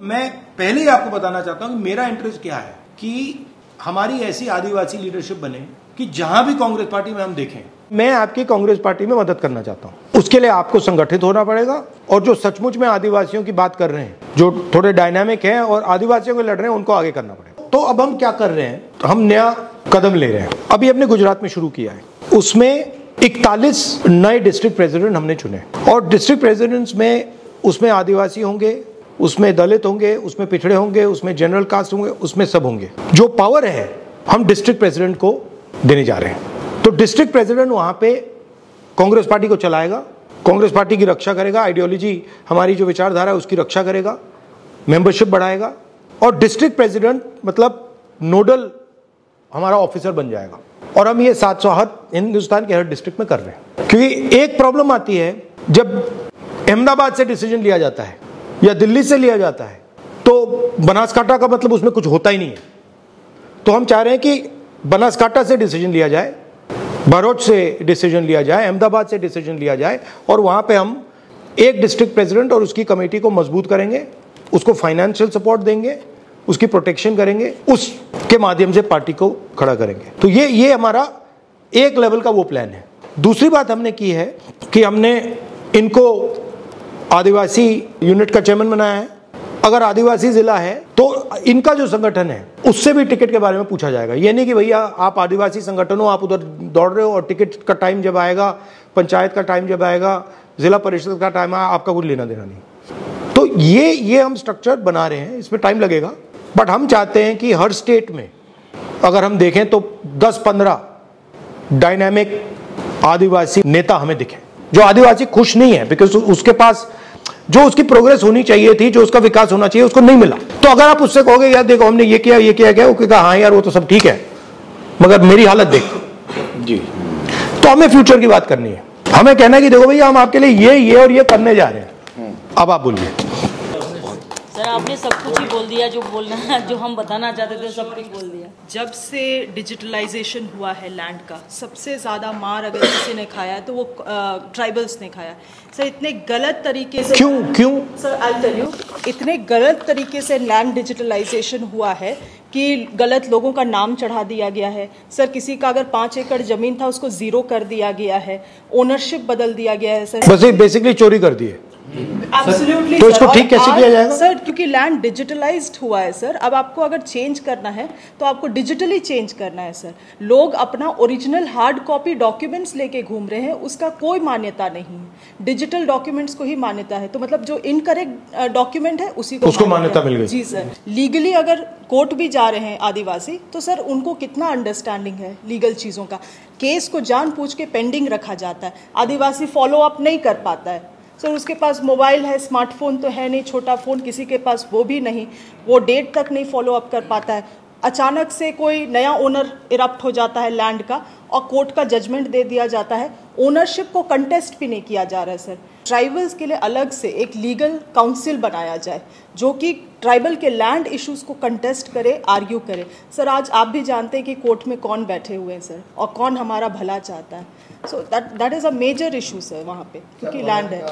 मैं पहले ही आपको बताना चाहता हूं कि मेरा इंटरेस्ट क्या है कि हमारी ऐसी आदिवासी लीडरशिप बने कि जहां भी कांग्रेस पार्टी में हम देखें, मैं आपकी कांग्रेस पार्टी में मदद करना चाहता हूं। उसके लिए आपको संगठित होना पड़ेगा और जो सचमुच में आदिवासियों की बात कर रहे हैं, जो थोड़े डायनामिक हैं और आदिवासियों को लड़ रहे हैं, उनको आगे करना पड़ेगा। तो अब हम क्या कर रहे हैं, हम नया कदम ले रहे हैं। अभी हमने गुजरात में शुरू किया है, उसमें 41 नए डिस्ट्रिक्ट प्रेसिडेंट हमने चुने और डिस्ट्रिक्ट प्रेसिडेंट्स में उसमें आदिवासी होंगे, उसमें दलित होंगे, उसमें पिछड़े होंगे, उसमें जनरल कास्ट होंगे, उसमें सब होंगे। जो पावर है हम डिस्ट्रिक्ट प्रेसिडेंट को देने जा रहे हैं। तो डिस्ट्रिक्ट प्रेसिडेंट वहां पे कांग्रेस पार्टी को चलाएगा, कांग्रेस पार्टी की रक्षा करेगा, आइडियोलॉजी हमारी जो विचारधारा है उसकी रक्षा करेगा, मेंबरशिप बढ़ाएगा और डिस्ट्रिक्ट प्रेसिडेंट मतलब नोडल हमारा ऑफिसर बन जाएगा। और हम ये 700 हर हिंदुस्तान के हर डिस्ट्रिक्ट में कर रहे हैं। क्योंकि एक प्रॉब्लम आती है, जब अहमदाबाद से डिसीजन लिया जाता है या दिल्ली से लिया जाता है तो बनासकांठा का मतलब उसमें कुछ होता ही नहीं है। तो हम चाह रहे हैं कि बनासकांठा से डिसीजन लिया जाए, भरूच से डिसीजन लिया जाए, अहमदाबाद से डिसीजन लिया जाए और वहां पे हम एक डिस्ट्रिक्ट प्रेसिडेंट और उसकी कमेटी को मजबूत करेंगे, उसको फाइनेंशियल सपोर्ट देंगे, उसकी प्रोटेक्शन करेंगे, उसके माध्यम से पार्टी को खड़ा करेंगे। तो ये हमारा एक लेवल का वो प्लान है। दूसरी बात हमने की है कि हमने इनको आदिवासी यूनिट का चेयरमैन बनाया है। अगर आदिवासी जिला है तो इनका जो संगठन है उससे भी टिकट के बारे में पूछा जाएगा। ये नहीं कि भैया आप आदिवासी संगठन हो, आप उधर दौड़ रहे हो और टिकट का टाइम जब आएगा, पंचायत का टाइम जब आएगा, जिला परिषद का टाइम आएगा, आपका कुछ लेना देना नहीं। तो ये हम स्ट्रक्चर बना रहे हैं, इसमें टाइम लगेगा, बट हम चाहते हैं कि हर स्टेट में अगर हम देखें तो 10-15 डायनामिक आदिवासी नेता हमें दिखे। जो आदिवासी खुश नहीं है बिकॉज उसके पास जो उसकी प्रोग्रेस होनी चाहिए थी, जो उसका विकास होना चाहिए, उसको नहीं मिला। तो अगर आप उससे कहोगे यार देखो हमने ये किया वो कहेगा हाँ यार वो तो सब ठीक है मगर मेरी हालत देख जी। तो हमें फ्यूचर की बात करनी है, हमें कहना है कि देखो भैया हम आपके लिए ये और ये करने जा रहे हैं। अब आप बोलिए। सर आपने सब कुछ ही बोल दिया, जो बोलना जो हम बताना चाहते थे सब कुछ बोल दिया। जब से डिजिटलाइजेशन हुआ है लैंड का, सबसे ज़्यादा मार अगर किसी ने खाया है तो वो ट्राइबल्स ने खाया। सर इतने गलत तरीके से क्यों सर आई टेल यू, इतने गलत तरीके से लैंड डिजिटलाइजेशन हुआ है कि गलत लोगों का नाम चढ़ा दिया गया है। सर किसी का अगर 5 एकड़ जमीन था उसको 0 कर दिया गया है, ओनरशिप बदल दिया गया है। सर बस बेसिकली चोरी कर दी है। एब्सोल्युटली तो इसको ठीक कैसे किया जाएगा सर? क्योंकि लैंड डिजिटलाइज्ड हुआ है सर। अब आपको अगर चेंज करना है तो आपको डिजिटली चेंज करना है सर। लोग अपना ओरिजिनल हार्ड कॉपी डॉक्यूमेंट्स लेके घूम रहे हैं, उसका कोई मान्यता नहीं है। डिजिटल डॉक्यूमेंट्स को ही मान्यता है। तो मतलब जो इनकरेक्ट डॉक्यूमेंट है उसको मान्यता मिल गई जी सर। लीगली अगर कोर्ट भी जा रहे हैं आदिवासी तो सर उनको कितना अंडरस्टैंडिंग है लीगल चीज़ों का। केस को जानबूझ के पेंडिंग रखा जाता है, आदिवासी फॉलो अप नहीं कर पाता है सर। उसके पास मोबाइल है, स्मार्टफोन तो है नहीं, छोटा फ़ोन किसी के पास वो भी नहीं, वो डेट तक नहीं फॉलो अप कर पाता है। अचानक से कोई नया ओनर इरप्ट हो जाता है लैंड का और कोर्ट का जजमेंट दे दिया जाता है, ओनरशिप को कंटेस्ट भी नहीं किया जा रहा है सर। ट्राइबल्स के लिए अलग से एक लीगल काउंसिल बनाया जाए जो कि ट्राइबल के लैंड इश्यूज़ को कंटेस्ट करे, आर्ग्यू करे। सर आज आप भी जानते हैं कि कोर्ट में कौन बैठे हुए हैं सर और कौन हमारा भला चाहता है। So that is a major issue sir वहाँ पे, क्योंकि लैंड है।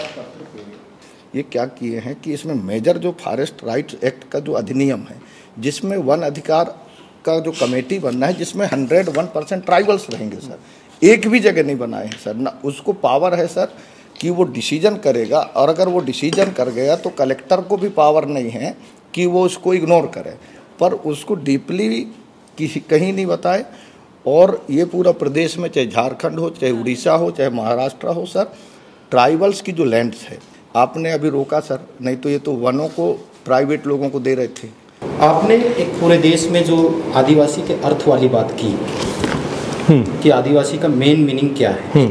ये क्या किए हैं कि इसमें मेजर जो फॉरेस्ट राइट्स एक्ट का जो अधिनियम है, जिसमें वन अधिकार का जो कमेटी बनना है, जिसमें 101% ट्राइबल्स रहेंगे सर। एक भी जगह नहीं बनाए हैं सर, ना उसको पावर है सर कि वो डिसीजन करेगा, और अगर वो डिसीजन कर गया तो कलेक्टर को भी पावर नहीं है कि वो उसको इग्नोर करे, पर उसको डीपली किसी कहीं नहीं बताए। और ये पूरा प्रदेश में चाहे झारखंड हो, चाहे उड़ीसा हो, चाहे महाराष्ट्र हो सर, ट्राइबल्स की जो लैंड्स है आपने अभी रोका सर, नहीं तो ये तो वनों को प्राइवेट लोगों को दे रहे थे। आपने एक पूरे देश में जो आदिवासी के अर्थ वाली बात की कि आदिवासी का मेन मीनिंग क्या है।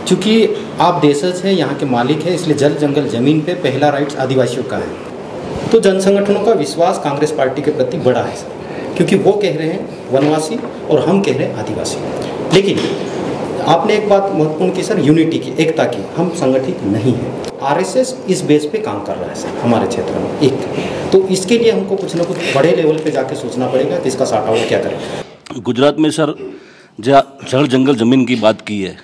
क्योंकि आप देशज है, यहाँ के मालिक है, इसलिए जल जंगल जमीन पे पहला राइट्स आदिवासियों का है। तो जन संगठनों का विश्वास कांग्रेस पार्टी के प्रति बड़ा है सर, क्योंकि वो कह रहे हैं वनवासी और हम कह रहे हैं आदिवासी। लेकिन आपने एक बात महत्वपूर्ण की सर, यूनिटी की, एकता की। हम संगठित नहीं है। आरएसएस इस बेस पे काम कर रहा है सर हमारे क्षेत्र में एक। तो इसके लिए हमको कुछ ना कुछ बड़े लेवल पे जाके सोचना पड़ेगा कि इसका सॉर्ट आउट क्या करें। गुजरात में सर जल जंगल ज़मीन की बात की है,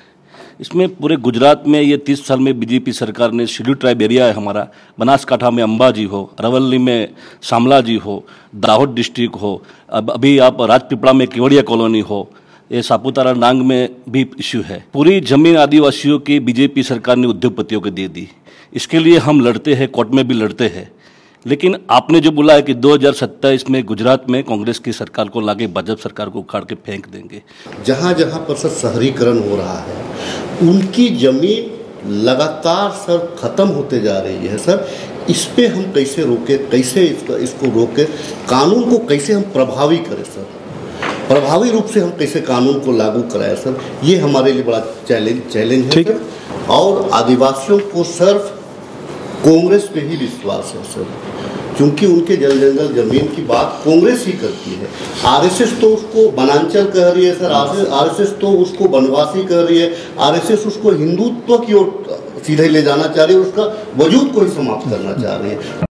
इसमें पूरे गुजरात में ये 30 साल में बीजेपी सरकार ने शेड्यूल ट्राइब एरिया है हमारा, बनासकांठा में अंबाजी हो, अरवली में शामला जी हो, दाहोद डिस्ट्रिक्ट हो, अब अभी आप राजपीपला में केवड़िया कॉलोनी हो, ये सापुतारा नांग में भी इश्यू है। पूरी जमीन आदिवासियों की बीजेपी सरकार ने उद्योगपतियों को दे दी। इसके लिए हम लड़ते हैं, कोर्ट में भी लड़ते हैं। लेकिन आपने जो बोला है कि 2027 में गुजरात में कांग्रेस की सरकार को लाके भाजपा सरकार को उखाड़ के फेंक देंगे। जहाँ जहाँ पर सर शहरीकरण हो रहा है उनकी जमीन लगातार सर खत्म होते जा रही है सर। इस पे हम कैसे रोके, कैसे इसको रोके, कानून को कैसे हम प्रभावी करें सर, प्रभावी रूप से हम कैसे कानून को लागू कराएं सर, ये हमारे लिए बड़ा चैलेंज है सर। और आदिवासियों को सिर्फ कांग्रेस पे ही विश्वास है सर, क्योंकि उनके जंगल जमीन की बात कांग्रेस ही करती है। आरएसएस तो उसको वनांचल कह रही है सर, आरएसएस तो उसको वनवासी कह रही है, आरएसएस उसको हिंदुत्व की ओर सीधे ले जाना चाह रही है, उसका वजूद को ही समाप्त करना चाह रही है।